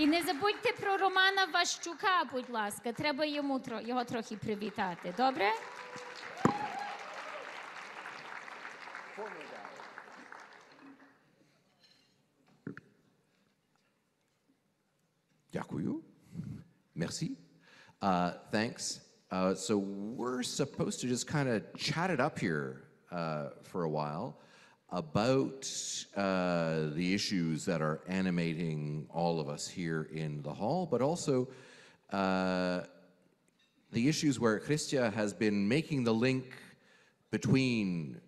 І не забудьте про Романа Ващука, будь ласка. Треба його трохи привітати. Добре? Дякую. Merci. Thanks. So we're supposed to just kind of chat it up here for a while about the issues that are animating all of us here in the hall, but also the issues where Христя has been making the link between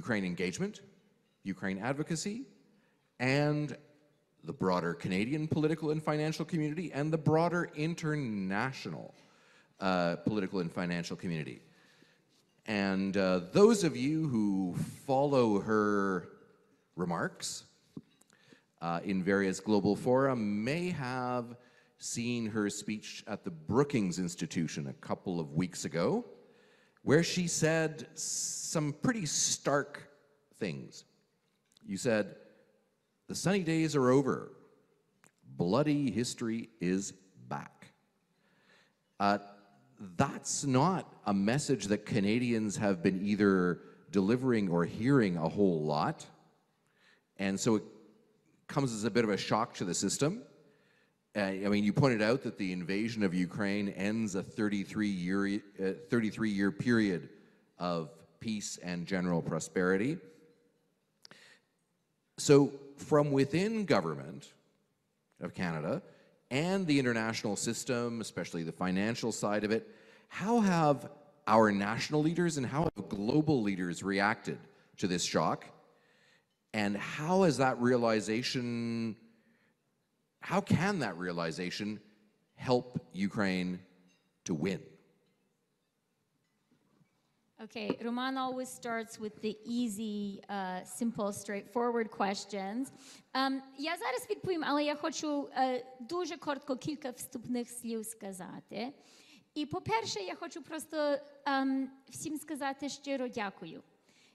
Ukraine engagement, Ukraine advocacy, and the broader Canadian political and financial community, and the broader international political and financial community. And those of you who follow her remarks in various global fora may have seen her speech at the Brookings Institution a couple of weeks ago, where she said some pretty stark things. You said, "The sunny days are over. Bloody history is back." That's not a message that Canadians have been either delivering or hearing a whole lot. And so it comes as a bit of a shock to the system. I mean, you pointed out that the invasion of Ukraine ends a 33-year period of peace and general prosperity. So from within government of Canada and the international system, especially the financial side of it, how have our national leaders and how have global leaders reacted to this shock? And how has that realization, how can that realization help Ukraine to win? Okay, Roman always starts with the easy, simple, straightforward questions. Я зараз відповім, але я хочу дуже коротко кілька вступних слів сказати. І, по-перше, я хочу просто всім сказати щиро дякую.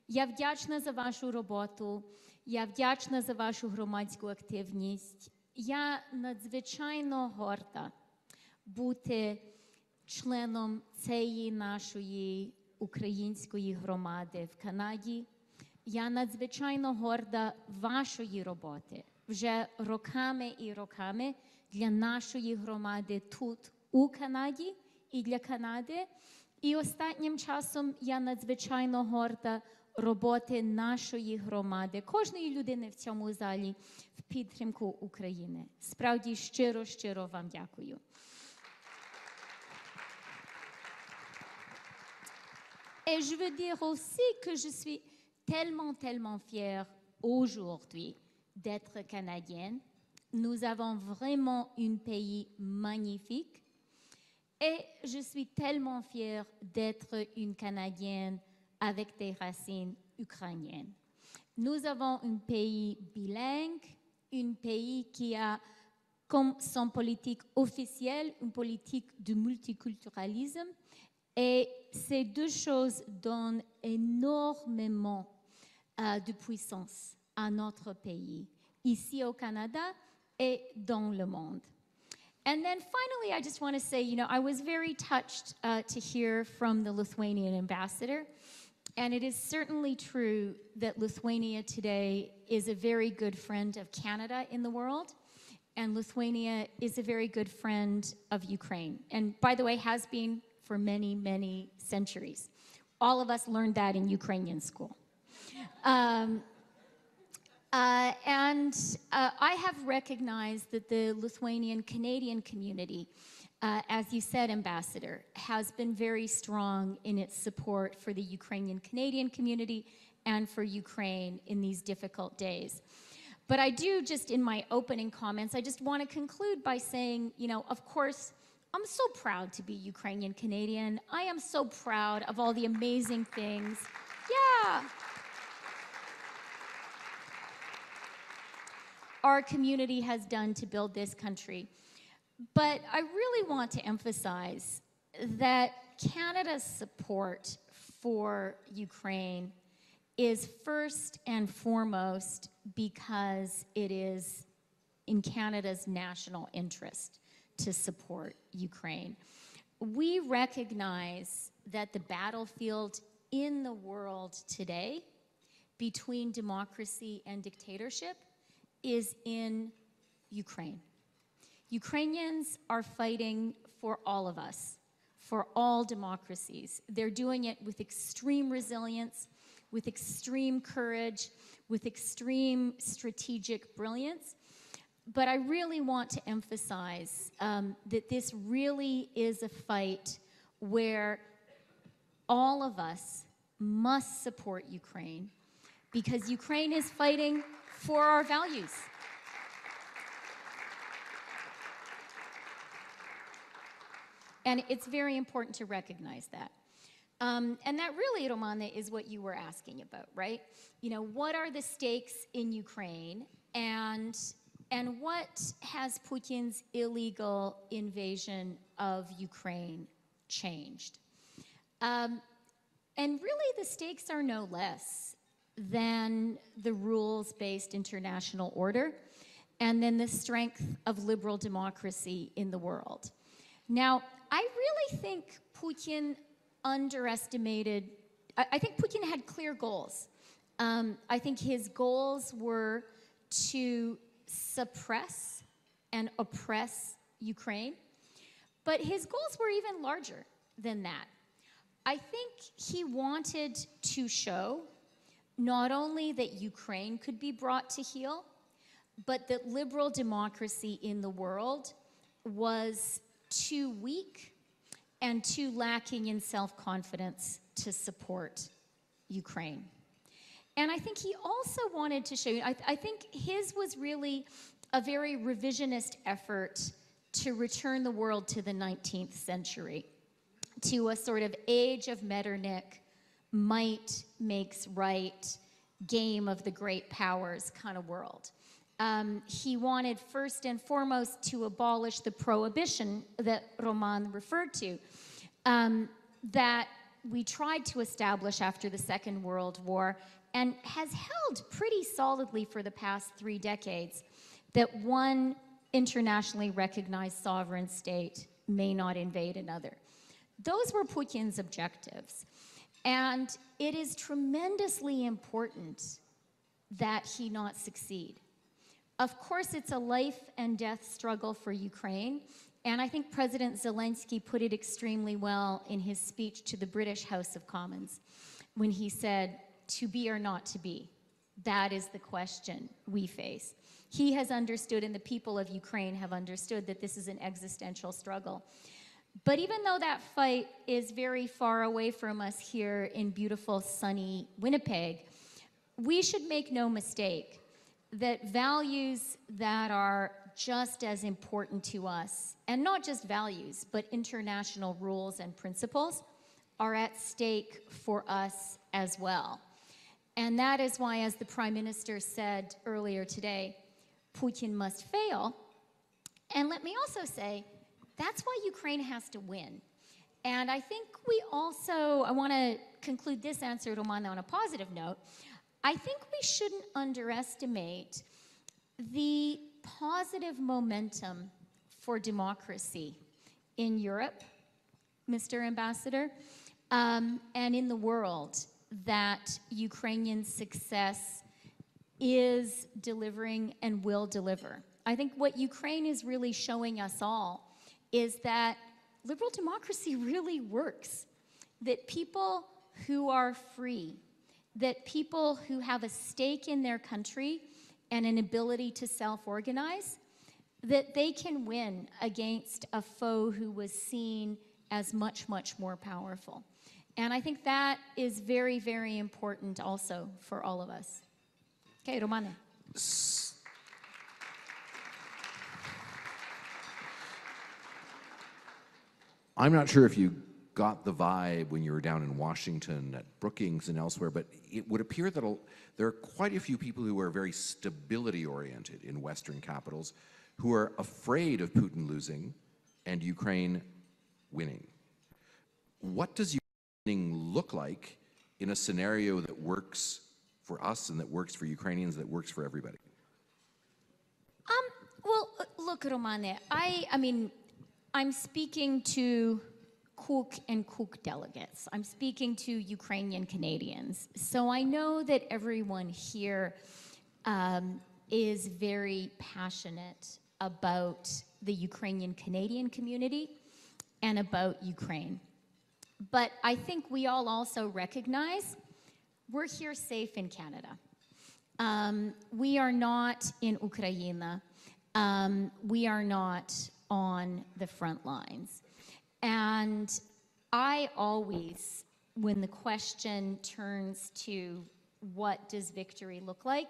Я вдячна за вашу роботу, я вдячна за вашу громадську активність. Я надзвичайно горда бути членом цієї нашої української громади в Канаді. Я надзвичайно горда вашої роботи вже роками і роками для нашої громади тут, у Канаді, і для Канади. І останнім часом я надзвичайно горда роботи нашої громади, кожної людини в цьому залі в підтримку України. Справді, щиро вам дякую. Et je veux dire aussi que je suis tellement fière aujourd'hui d'être canadienne. Nous avons vraiment un pays magnifique. Et je suis tellement fière d'être une Canadienne avec des racines ukrainiennes. Nous avons un pays bilingue, un pays qui a comme son politique officielle une politique de multiculturalisme. Et ces deux choses donnent énormément de puissance à notre pays, ici au Canada et dans le monde. And then finally, I just want to say, you know, I was very touched to hear from the Lithuanian ambassador. And it is certainly true that Lithuania today is a very good friend of Canada in the world. And Lithuania is a very good friend of Ukraine. And by the way, has been for many centuries. All of us learned that in Ukrainian school. I have recognized that the Lithuanian Canadian community, as you said, Ambassador, has been very strong in its support for the Ukrainian Canadian community and for Ukraine in these difficult days. But I do, just in my opening comments, I just want to conclude by saying, you know, of course, I'm so proud to be Ukrainian Canadian. I am so proud of all the amazing things. Yeah. Our community has done to build this country. But I really want to emphasize that Canada's support for Ukraine is first and foremost because it is in Canada's national interest to support Ukraine. We recognize that the battlefield in the world today between democracy and dictatorship is in Ukraine. Ukrainians are fighting for all of us, for all democracies. They're doing it with extreme resilience, with extreme courage, with extreme strategic brilliance. But I really want to emphasize that this really is a fight where all of us must support Ukraine, because Ukraine is fighting for our values. And it's very important to recognize that. And that really, Roman, is what you were asking about, right? You know, what are the stakes in Ukraine, and what has Putin's illegal invasion of Ukraine changed? And really, the stakes are no less than the rules-based international order and then the strength of liberal democracy in the world. Now, I really think Putin underestimated, I think Putin had clear goals. I think his goals were to suppress and oppress Ukraine, but his goals were even larger than that. I think he wanted to show not only that Ukraine could be brought to heel, but that liberal democracy in the world was too weak and too lacking in self-confidence to support Ukraine. And I think he also wanted to show you, I think his was really a very revisionist effort to return the world to the 19th century, to a sort of age of Metternich, might makes right, game of the great powers kind of world. He wanted first and foremost to abolish the prohibition that Roman referred to, that we tried to establish after the Second World War and has held pretty solidly for the past 3 decades, that one internationally recognized sovereign state may not invade another. Those were Putin's objectives. And it is tremendously important that he not succeed. Of course, it's a life and death struggle for Ukraine, and I think President Zelensky put it extremely well in his speech to the British House of Commons when he said, to be or not to be, that is the question we face. He has understood, and the people of Ukraine have understood, that this is an existential struggle. But even though that fight is very far away from us here in beautiful, sunny Winnipeg, we should make no mistake that values that are just as important to us, and not just values, but international rules and principles, are at stake for us as well. And that is why, as the Prime Minister said earlier today, Putin must fail. And let me also say, that's why Ukraine has to win. And I think we also, I want to conclude this answer, Roman, on a positive note. I think we shouldn't underestimate the positive momentum for democracy in Europe, Mr. Ambassador, and in the world that Ukrainian success is delivering and will deliver. I think what Ukraine is really showing us all is that liberal democracy really works, that people who are free, that people who have a stake in their country and an ability to self-organize, that they can win against a foe who was seen as much, much more powerful. And I think that is very, very important also for all of us. Okay, Romane. I'm not sure if you got the vibe when you were down in Washington at Brookings and elsewhere, but it would appear that there are quite a few people who are very stability-oriented in Western capitals who are afraid of Putin losing and Ukraine winning. What does winning look like in a scenario that works for us and that works for Ukrainians, that works for everybody? Так, Романе, I mean, I'm speaking to Cook and Cook delegates. I'm speaking to Ukrainian Canadians. So I know that everyone here is very passionate about the Ukrainian Canadian community and about Ukraine. But I think we all also recognize we're here safe in Canada. We are not in Ukraine. We are not on the front lines. And I always, when the question turns to what does victory look like,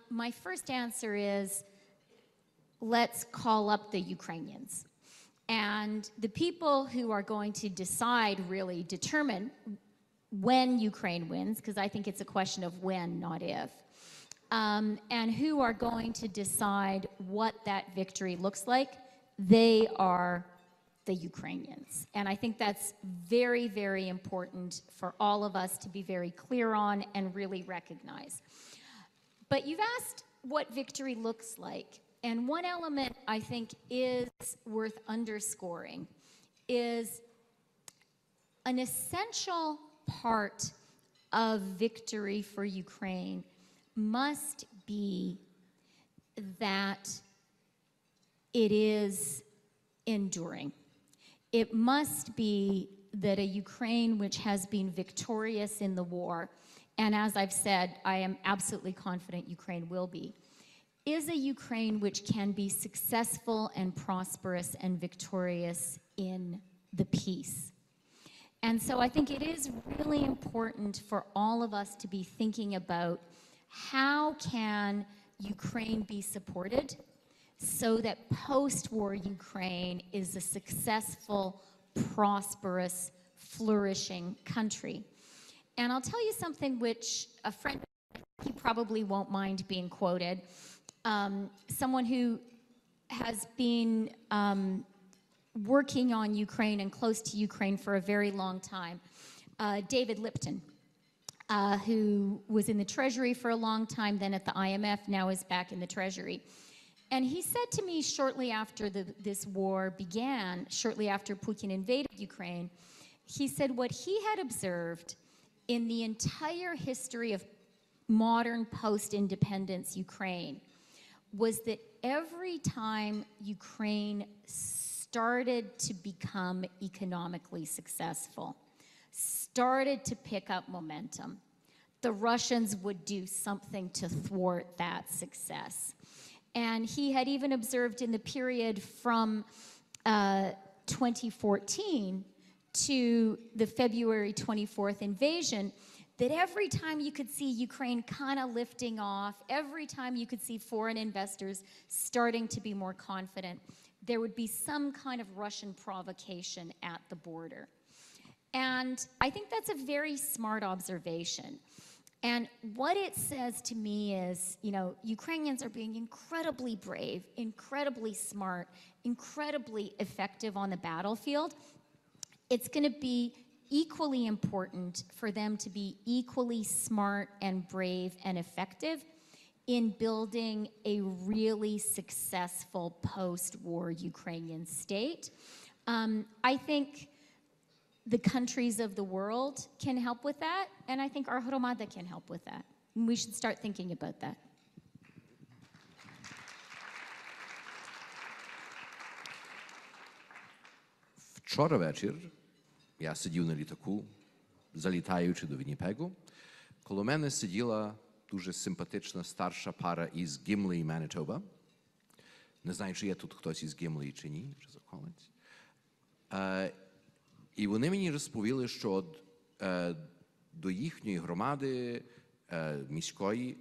my first answer is, let's call up the Ukrainians. And the people who are going to decide, really determine when Ukraine wins, because I think it's a question of when, not if, and who are going to decide what that victory looks like, they are the Ukrainians. And I think that's very, very important for all of us to be very clear on and really recognize. But you've asked what victory looks like. And one element I think is worth underscoring is an essential part of victory for Ukraine must be that it is enduring. It must be that a Ukraine which has been victorious in the war, and as I've said, I am absolutely confident Ukraine will be, is a Ukraine which can be successful and prosperous and victorious in the peace. And so I think it is really important for all of us to be thinking about how can Ukraine be supported so that post-war Ukraine is a successful, prosperous, flourishing country. And I'll tell you something which a friend, he probably won't mind being quoted, someone who has been working on Ukraine and close to Ukraine for a very long time, David Lipton, who was in the Treasury for a long time, then at the IMF, now is back in the Treasury. And he said to me shortly after this war began, shortly after Putin invaded Ukraine, he said what he had observed in the entire history of modern post-independence Ukraine was that every time Ukraine started to become economically successful, started to pick up momentum, the Russians would do something to thwart that success. And he had even observed in the period from 2014 to the February 24th invasion that every time you could see Ukraine kind of lifting off, every time you could see foreign investors starting to be more confident, there would be some kind of Russian provocation at the border. And I think that's a very smart observation. And what it says to me is, you know, Ukrainians are being incredibly brave, incredibly smart, incredibly effective on the battlefield. It's going to be equally important for them to be equally smart and brave and effective in building a really successful post-war Ukrainian state. I think the countries of the world can help with that, and I think our Hromada can help with that. And we should start thinking about that. Вчора вечір я сидів на літаку, залітаючи до Вінніпегу. Коло мене сиділа дуже симпатична старша пара із Гімлі, Манітоба. Не знаю, чи є тут хтось із Гімлі чи ні, чи заколець. І вони мені розповіли, що до їхньої громади міської,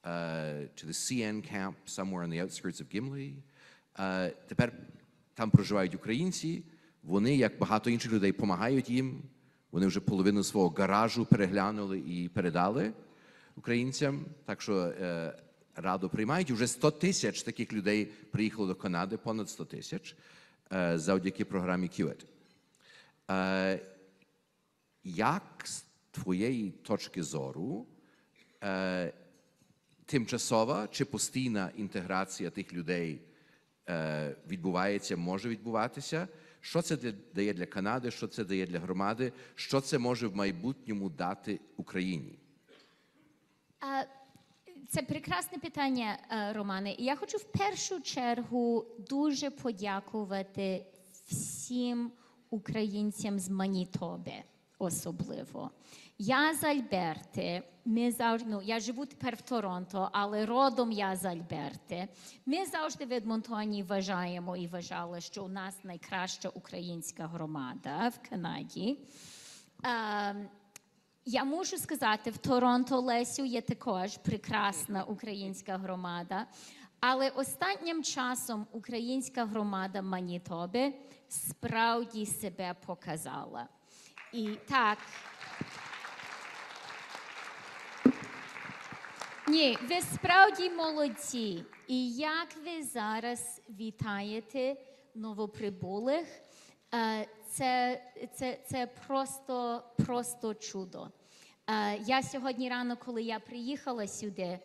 to the CN camp somewhere on the outskirts of Gimli, тепер там проживають українці, вони, як багато інших людей, допомагають їм, вони вже половину свого гаражу переглянули і передали українцям, так що радо приймають. Уже 100 тисяч таких людей приїхало до Канади, понад 100 тисяч, завдяки програмі QED. Як з твоєї точки зору тимчасова чи постійна інтеграція тих людей відбувається, може відбуватися. Що це дає для Канади, що це дає для громади, що це може в майбутньому дати Україні? Це прекрасне питання, Романе. Я хочу в першу чергу дуже подякувати всім українцям з Манітоби особливо. Я з Альберти, я живу тепер в Торонто, але родом я з Альберти. Ми завжди в Едмонтоні вважаємо і вважали, що у нас найкраща українська громада в Канаді. Я мушу сказати, в Торонто, Лесю, є також прекрасна українська громада, але останнім часом українська громада Манітоби справді себе показала. І так, ні, ви справді молодці. І як ви зараз вітаєте новоприбулих, це просто чудо. Я сьогодні рано, коли я приїхала сюди,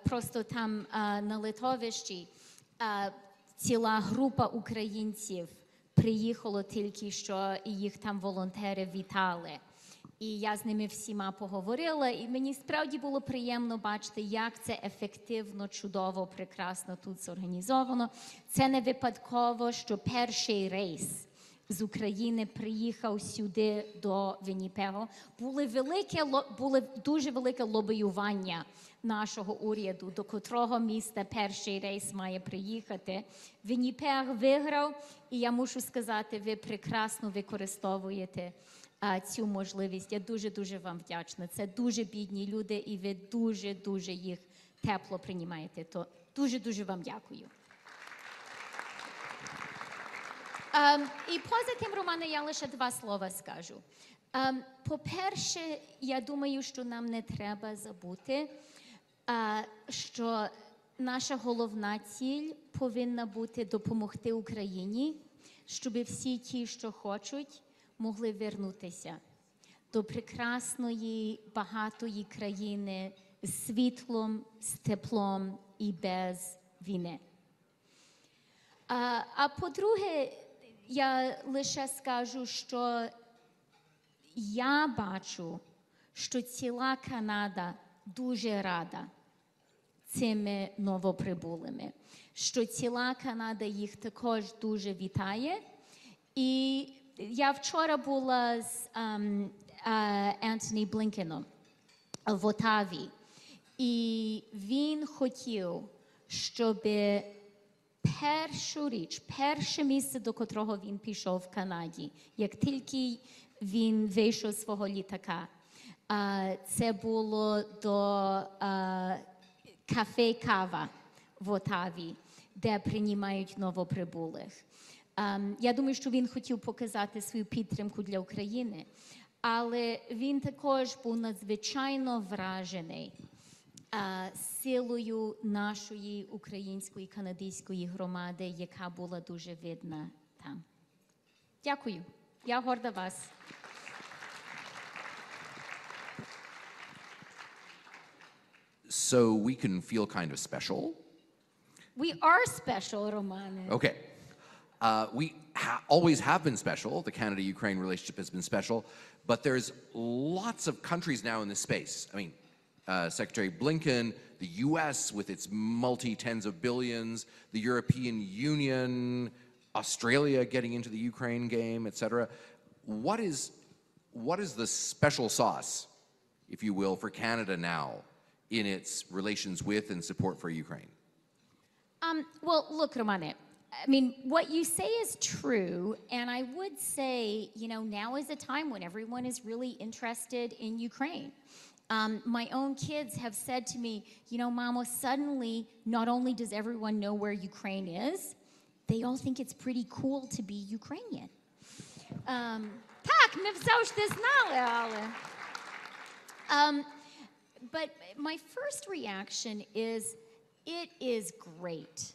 просто там на литовищі ціла група українців приїхало тільки що, і їх там волонтери вітали. І я з ними всіма поговорила, і мені справді було приємно бачити, як це ефективно, чудово, прекрасно тут зорганізовано. Це не випадково, що перший рейс з України приїхав сюди до Вінніпегу. Було дуже велике лобіювання нашого уряду, до котрого міста перший рейс має приїхати. Вінніпег виграв, і я мушу сказати, ви прекрасно використовуєте цю можливість. Я дуже-дуже вам вдячна. Це дуже бідні люди, і ви дуже-дуже їх тепло приймаєте. То дуже-дуже вам дякую. І поза тим, Романе, я лише два слова скажу. По-перше, я думаю, що нам не треба забути, що наша головна ціль повинна бути допомогти Україні, щоб всі ті, що хочуть, могли вернутися до прекрасної, багатої країни з світлом, з теплом і без війни. А по-друге, я лише скажу, що я бачу, що ціла Канада дуже рада цими новоприбулими, що ціла Канада їх також дуже вітає. І я вчора була з Ентоні Блінкеном в Отаві, і він хотів, щоб перше місце, до котрого він пішов в Канаді, як тільки він вийшов з свого літака, це було до кафе «Кава» в Отаві, де приймають новоприбулих. Я думаю, що він хотів показати свою підтримку для України, але він також був надзвичайно вражений силою нашої української канадської громади, яка була дуже видна там. Дякую. Я горда вас. So we can feel kind of special. We are special, Romane. Okay. We always have been special. The Canada-Ukraine relationship has been special. But there's lots of countries now in this space. I mean, Secretary Blinken, the U.S. with its multi-tens of billions, the European Union, Australia getting into the Ukraine game, etc. What is the special sauce, if you will, for Canada now in its relations with and support for Ukraine? Well, look, Romane, I mean, what you say is true, and I would say, you know, now is a time when everyone is really interested in Ukraine. My own kids have said to me, you know, Mama, suddenly, not only does everyone know where Ukraine is, they all think it's pretty cool to be Ukrainian. Так, ми завжди знали, але... But my first reaction is, it is great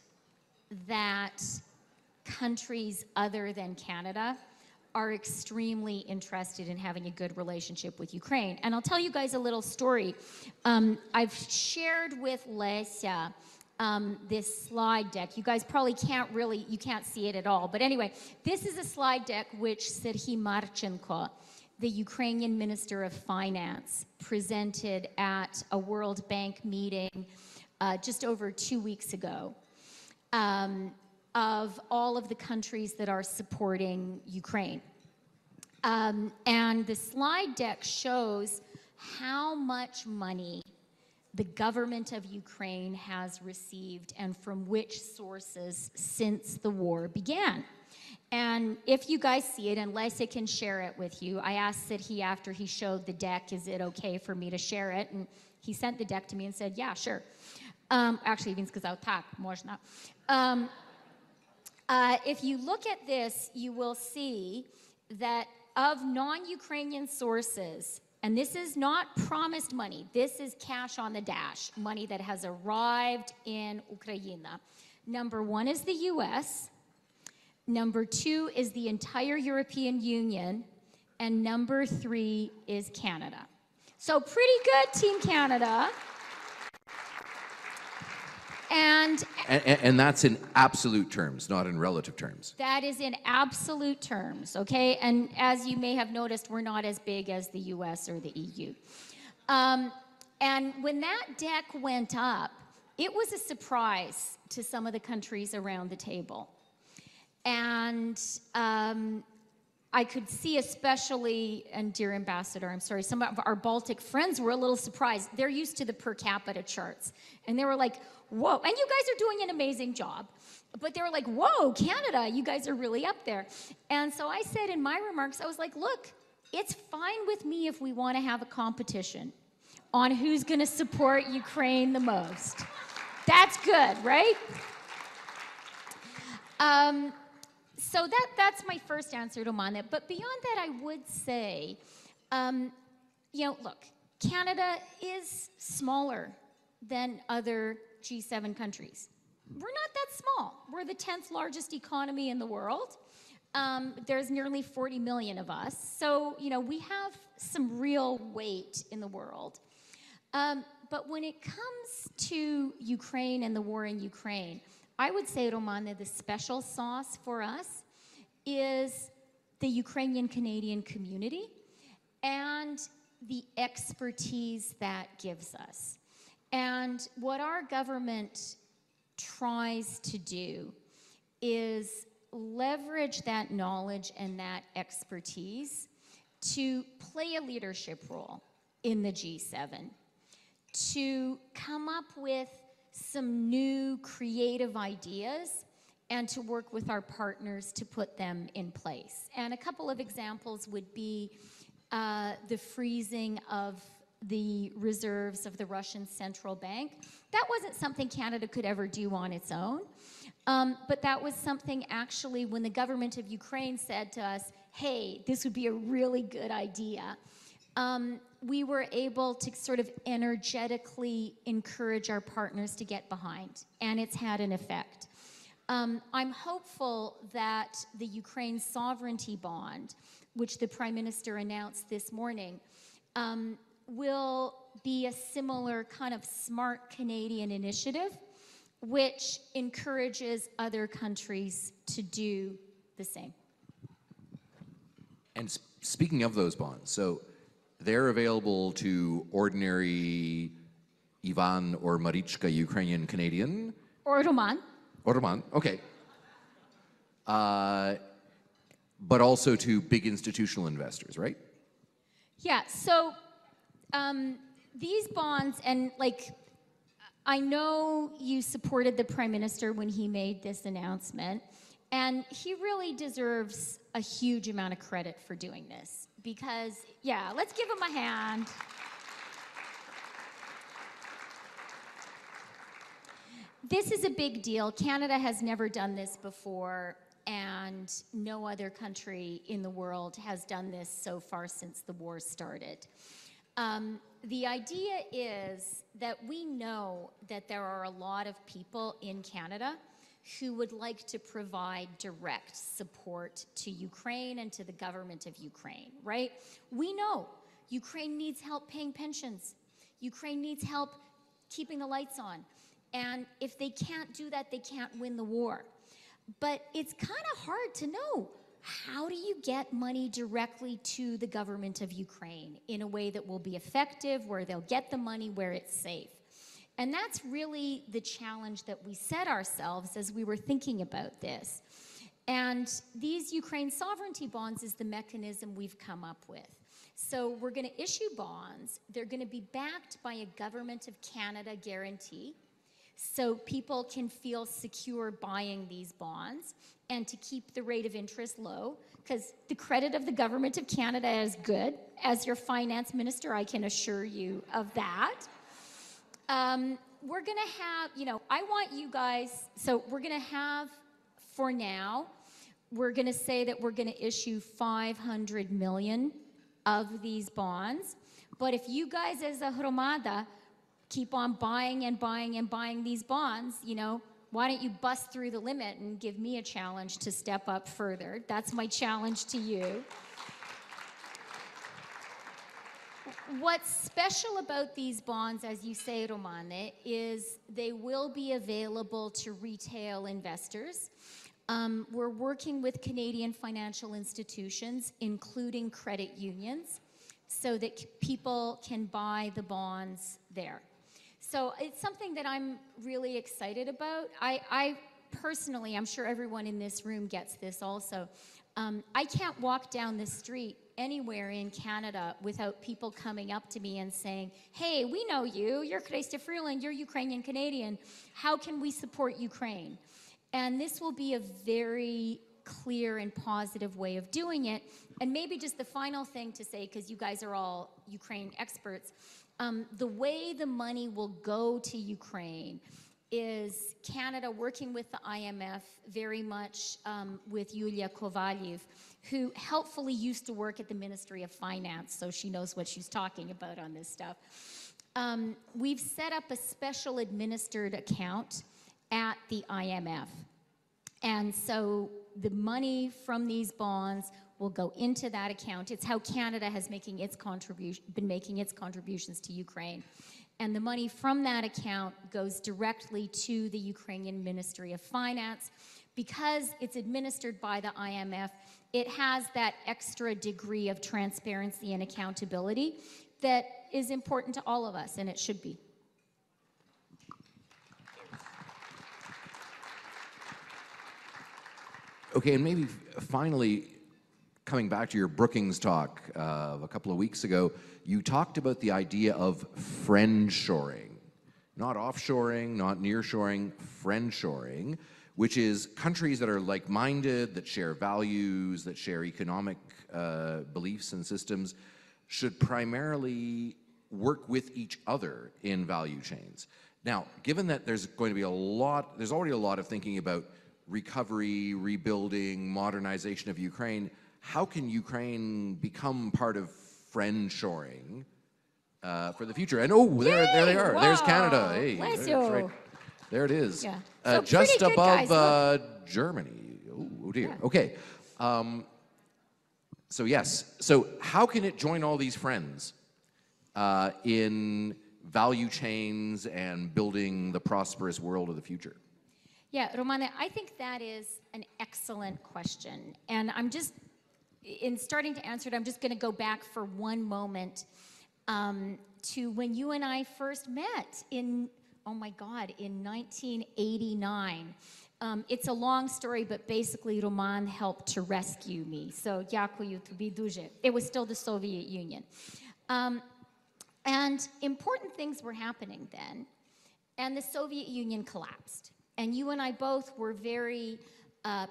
that countries other than Canada are extremely interested in having a good relationship with Ukraine. And I'll tell you guys a little story. I've shared with Lesia this slide deck. You guys probably you can't see it at all. But anyway, this is a slide deck which Serhiy Marchenko, the Ukrainian Minister of Finance, presented at a World Bank meeting just over 2 weeks ago, of all of the countries that are supporting Ukraine. And the slide deck shows how much money the government of Ukraine has received and from which sources since the war began. And if you guys see it, unless I can share it with you, I asked Serhiy after he showed the deck, is it okay for me to share it? And he sent the deck to me and said, yeah, sure. Actually, він сказав, так, можна. If you look at this, you will see that of non-Ukrainian sources, and this is not promised money, this is cash on the dash, money that has arrived in Ukraine. Number 1 is the US, number 2 is the entire European Union, and number 3 is Canada. So pretty good, Team Canada. And that's in absolute terms, not in relative terms. That is in absolute terms, okay? And as you may have noticed, we're not as big as the US or the EU. And when that deck went up, it was a surprise to some of the countries around the table. And I could see especially, and dear Ambassador, I'm sorry, some of our Baltic friends were a little surprised. They're used to the per capita charts. And they were like, whoa, and you guys are doing an amazing job. But they were like, whoa, Canada, you guys are really up there. And so I said in my remarks, I was like, look, it's fine with me if we want to have a competition on who's going to support Ukraine the most. That's good, right? So that's my first answer to Mana. But beyond that, I would say, look, Canada is smaller than other G7 countries. We're not that small. We're the 10th largest economy in the world. There's nearly 40 million of us. So, we have some real weight in the world. But when it comes to Ukraine and the war in Ukraine, I would say, Romana, the special sauce for us is the Ukrainian Canadian community and the expertise that gives us. And what our government tries to do is leverage that knowledge and that expertise to play a leadership role in the G7, to come up with some new creative ideas and to work with our partners to put them in place. And a couple of examples would be the freezing of the reserves of the Russian central bank. That wasn't something Canada could ever do on its own, but that was something actually when the government of Ukraine said to us, hey, this would be a really good idea, we were able to sort of energetically encourage our partners to get behind, and it's had an effect. I'm hopeful that the Ukraine sovereignty bond, which the Prime Minister announced this morning, will be a similar kind of smart Canadian initiative, which encourages other countries to do the same. And speaking of those bonds, so they're available to ordinary Ivan or Marichka Ukrainian Canadian. Or Roman. Or Roman, okay. But also to big institutional investors, right? Yeah, so these bonds, and I know you supported the Prime Minister when he made this announcement, and he really deserves a huge amount of credit for doing this. Because, yeah, let's give him a hand. This is a big deal. Canada has never done this before, and no other country in the world has done this so far since the war started. The idea is that we know that there are a lot of people in Canada who would like to provide direct support to Ukraine and to the government of Ukraine, right? We know Ukraine needs help paying pensions. Ukraine needs help keeping the lights on. And if they can't do that, they can't win the war. But it's kind of hard to know, how do you get money directly to the government of Ukraine in a way that will be effective, where they'll get the money, where it's safe? And that's really the challenge that we set ourselves as we were thinking about this. And these Ukraine sovereignty bonds is the mechanism we've come up with. So we're going to issue bonds. They're going to be backed by a Government of Canada guarantee, so people can feel secure buying these bonds and to keep the rate of interest low, because the credit of the Government of Canada is good. As your finance minister, I can assure you of that. We're going to have, I want you guys, so we're going to have, for now, we're going to say that we're going to issue 500 million of these bonds. But if you guys as a Hromada keep on buying and buying and buying these bonds, why don't you bust through the limit and give me a challenge to step up further? That's my challenge to you. What's special about these bonds, as you say, Romane, is they will be available to retail investors. We're working with Canadian financial institutions, including credit unions, so that people can buy the bonds there. So it's something that I'm really excited about. I personally, I'm sure everyone in this room gets this also. I can't walk down the street anywhere in Canada without people coming up to me and saying, hey, we know you, you're Hристею Фріланд, you're Ukrainian Canadian, how can we support Ukraine? And this will be a very clear and positive way of doing it. And maybe just the final thing to say, because you guys are all Ukraine experts, the way the money will go to Ukraine is Canada working with the IMF, very much with Yulia Kovaliv, who helpfully used to work at the Ministry of Finance, so she knows what she's talking about on this stuff. We've set up a special administered account at the IMF. And so the money from these bonds will go into that account. It's how Canada has been making its contributions to Ukraine. And the money from that account goes directly to the Ukrainian Ministry of Finance. Because it's administered by the IMF, it has that extra degree of transparency and accountability that is important to all of us, and it should be. Okay, and maybe finally, coming back to your Brookings talk of a couple of weeks ago, you talked about the idea of friendshoring. Not offshoring, not nearshoring, friendshoring, which is countries that are like-minded, that share values, that share economic beliefs and systems, should primarily work with each other in value chains. Now, given that there's going to be there's already a lot of thinking about recovery, rebuilding, modernization of Ukraine, how can Ukraine become part of friendshoring for the future? And there they are. Wow. There's Canada. Hey, bless you. Right. There it is. Yeah. So just above guys, Germany. Oh dear. Yeah. Okay. So yes. So how can it join all these friends in value chains and building the prosperous world of the future? Yeah, Romane, I think that is an excellent question. And I'm just, in starting to answer it, I'm just going to go back for one moment to when you and I first met in, oh my God, in 1989. It's a long story, but basically Roman helped to rescue me. So, дякую тобі дуже. It was still the Soviet Union. And important things were happening then, and the Soviet Union collapsed. And you and I both were very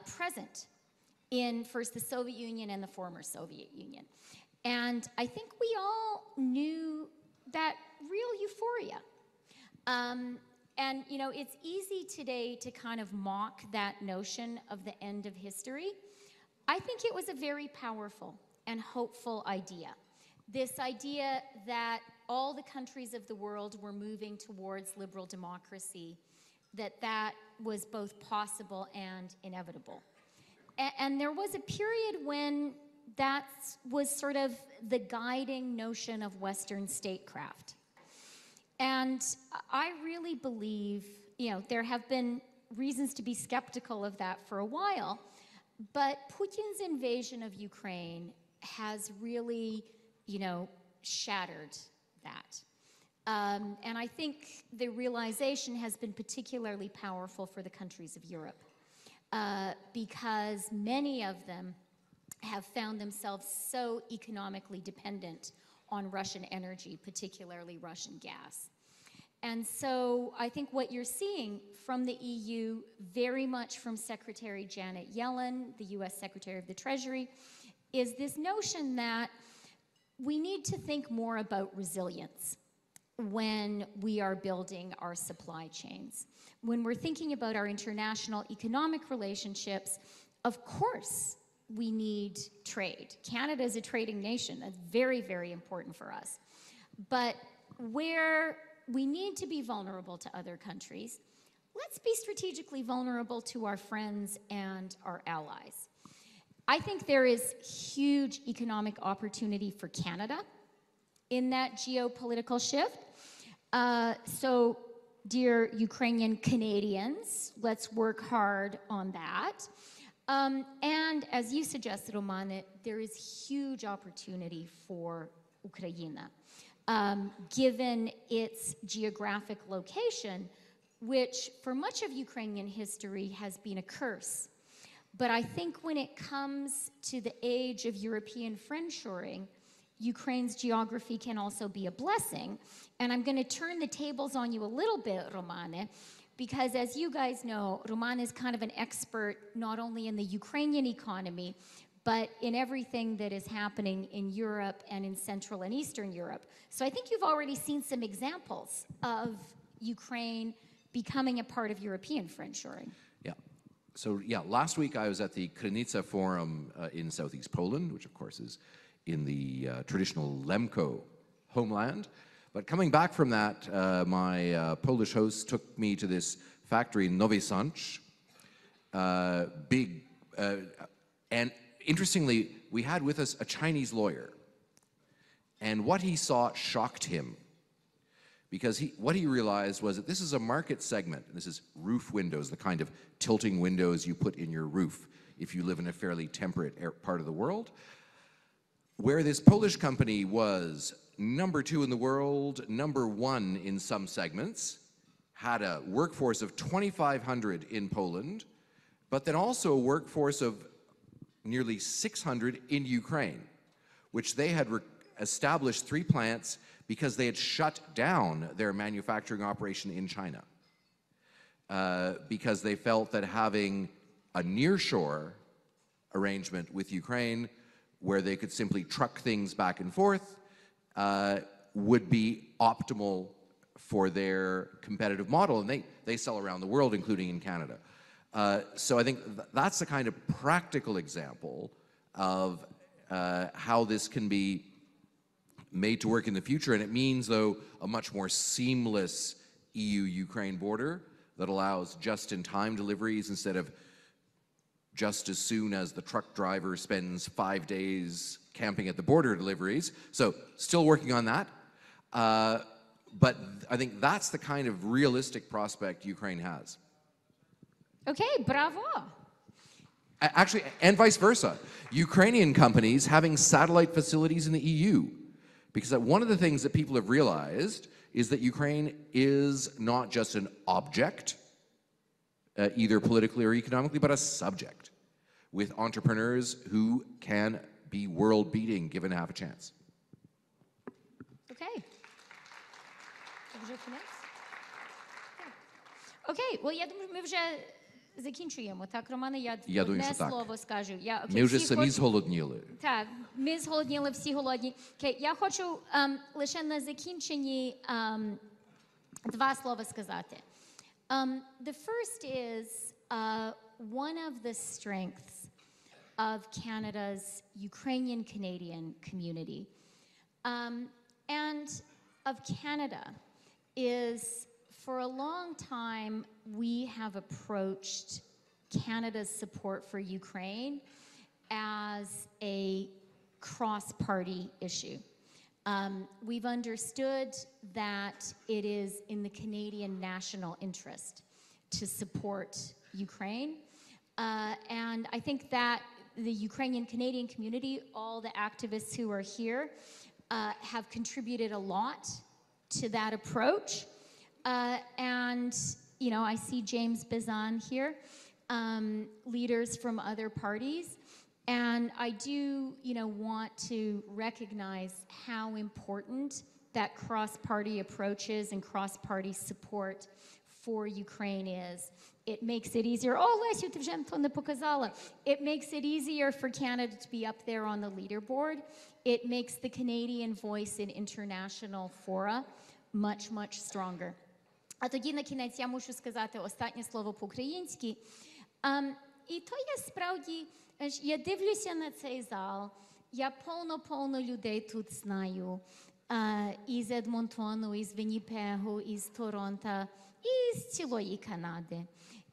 present in first the Soviet Union and the former Soviet Union. And I think we all knew that real euphoria. And, you know, it's easy today to kind of mock that notion of the end of history. I think it was a very powerful and hopeful idea. This idea that all the countries of the world were moving towards liberal democracy, that was both possible and inevitable. And there was a period when that was sort of the guiding notion of Western statecraft. And I really believe there have been reasons to be skeptical of that for a while, but Putin's invasion of Ukraine has really, shattered that. And I think the realization has been particularly powerful for the countries of Europe, because many of them have found themselves so economically dependent on Russian energy, particularly Russian gas. And so I think what you're seeing from the EU, very much from Secretary Janet Yellen, the US Secretary of the Treasury, is this notion that we need to think more about resilience when we are building our supply chains. When we're thinking about our international economic relationships, of course we need trade. Canada is a trading nation. That's very, very important for us. But where we need to be vulnerable to other countries, let's be strategically vulnerable to our friends and our allies. I think there is huge economic opportunity for Canada in that geopolitical shift. So, dear Ukrainian Canadians, let's work hard on that. And as you suggested, Romane, there is huge opportunity for Ukraine, given its geographic location, which for much of Ukrainian history has been a curse. But I think when it comes to the age of European friendshoring, Ukraine's geography can also be a blessing. And I'm going to turn the tables on you a little bit, Romane, because as you guys know, Romane is kind of an expert not only in the Ukrainian economy, but in everything that is happening in Europe and in Central and Eastern Europe. So I think you've already seen some examples of Ukraine becoming a part of European friendshoring. Yeah. So yeah, last week I was at the Krynica Forum in southeast Poland, which of course is in the traditional Lemko homeland. But coming back from that, my Polish host took me to this factory in Nowy Sącz, big, and interestingly, we had with us a Chinese lawyer. And what he saw shocked him, because what he realized was that this is a market segment. This is roof windows, the kind of tilting windows you put in your roof if you live in a fairly temperate part of the world, where this Polish company was number 2 in the world, number 1 in some segments, had a workforce of 2,500 in Poland, but then also a workforce of nearly 600 in Ukraine, which they had established 3 plants because they had shut down their manufacturing operation in China, because they felt that having a nearshore arrangement with Ukraine where they could simply truck things back and forth would be optimal for their competitive model. And they sell around the world, including in Canada. So I think that's the kind of practical example of how this can be made to work in the future. And it means, though, a much more seamless EU-Ukraine border that allows just-in-time deliveries instead of just as soon as the truck driver spends 5 days camping at the border deliveries. So still working on that. But I think that's the kind of realistic prospect Ukraine has. Okay, bravo. Actually, and vice versa. Ukrainian companies having satellite facilities in the EU. Because one of the things that people have realized is that Ukraine is not just an object, either politically or economically, but a subject with entrepreneurs who can be world-beating given half a chance. Okay. Окей, well, я думаю, ми вже закінчуємо. Так, Романе, я одне слово скажу. Ми вже самі зголодніли. Так, ми зголодніли, всі голодні. Окей, я хочу лише на закінченні 2 слова сказати. The first is one of the strengths of Canada's Ukrainian Canadian community and of Canada is, for a long time, we have approached Canada's support for Ukraine as a cross-party issue. We've understood that it is in the Canadian national interest to support Ukraine. And I think that the Ukrainian Canadian community, all the activists who are here, have contributed a lot to that approach. And, you know, I see James Bizan here, leaders from other parties. And I do, you know, want to recognize how important that cross-party approaches and cross-party support for Ukraine is. It makes it easier. Oh, Лесю, ти вже то не показала. It makes it easier for Canada to be up there on the leaderboard. It makes the Canadian voice in international fora much, much stronger. А тоді на кінець я мушу сказати останнє слово по-українськи. І то я справді, я дивлюся на цей зал, я повно людей тут знаю. Із Едмонтону, із Вінніпегу, із Торонто, і з цілої Канади.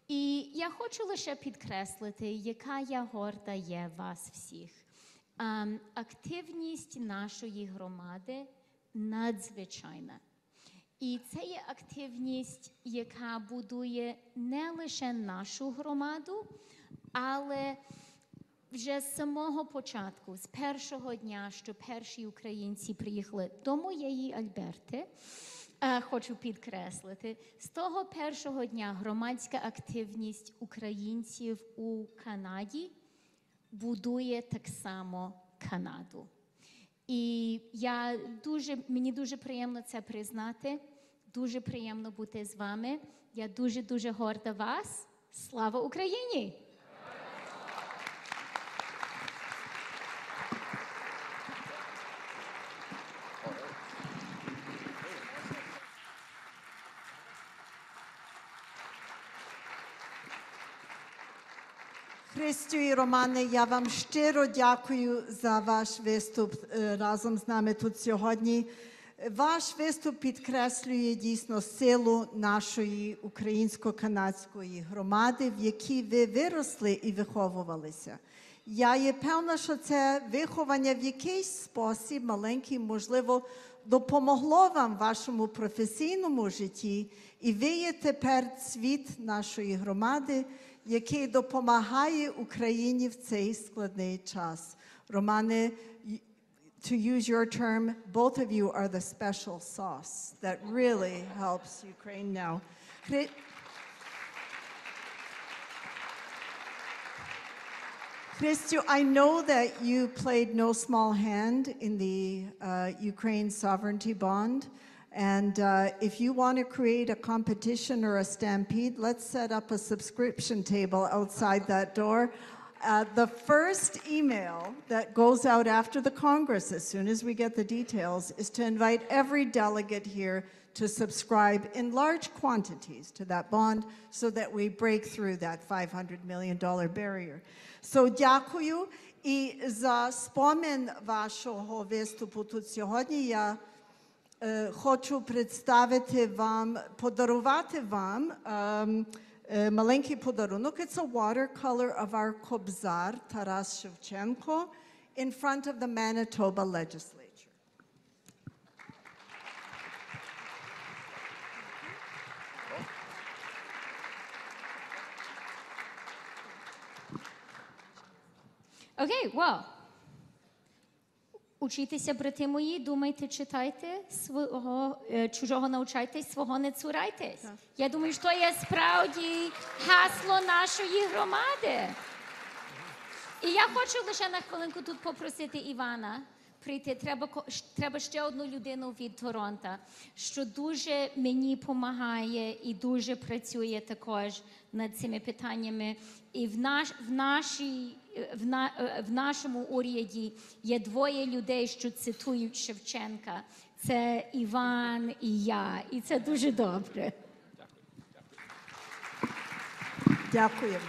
І я хочу лише підкреслити, яка я горда є вас всіх. Активність нашої громади надзвичайна. І це є активність, яка будує не лише нашу громаду, але вже з самого початку, з першого дня, що перші українці приїхали до моєї Альберти, хочу підкреслити, з того першого дня громадська активність українців у Канаді будує так само Канаду. І мені дуже приємно це признати, дуже приємно бути з вами. Я дуже горда вас. Слава Україні! Христю і Романе, я вам щиро дякую за ваш виступ разом з нами тут сьогодні. Ваш виступ підкреслює дійсно силу нашої українсько-канадської громади, в якій ви виросли і виховувалися. Я є певна, що це виховання в якийсь спосіб, маленький, можливо, допомогло вам в вашому професійному житті, і ви є тепер цвіт нашої громади, який допомагає Україні в цей складний час. Романе, to use your term, both of you are the special sauce that really helps Ukraine now. Christu, I know that you played no small hand in the Ukraine sovereignty bond. And if you want to create a competition or a stampede, let's set up a subscription table outside that door. The first email that goes out after the Congress, as soon as we get the details, is to invite every delegate here to subscribe in large quantities to that bond so that we break through that $500 million barrier. So дякую. І за спомин вашого виступу тут сьогодні я хочу представити вам, подарувати вам маленький подарунок. It's a watercolor of our Kobzar, Taras Shevchenko, in front of the Manitoba legislature. Okay, well. Учіться, брати мої, думайте, читайте, чужого навчайтесь, свого не цурайтесь. Я думаю, що є справді гасло нашої громади. І я хочу лише на хвилинку тут попросити Івана прийти. Треба ще одну людину від Торонто, що дуже мені допомагає і дуже працює також над цими питаннями. І в нашому уряді є двоє людей, що цитують Шевченка. Це Іван і я. І це дуже добре. Дякую.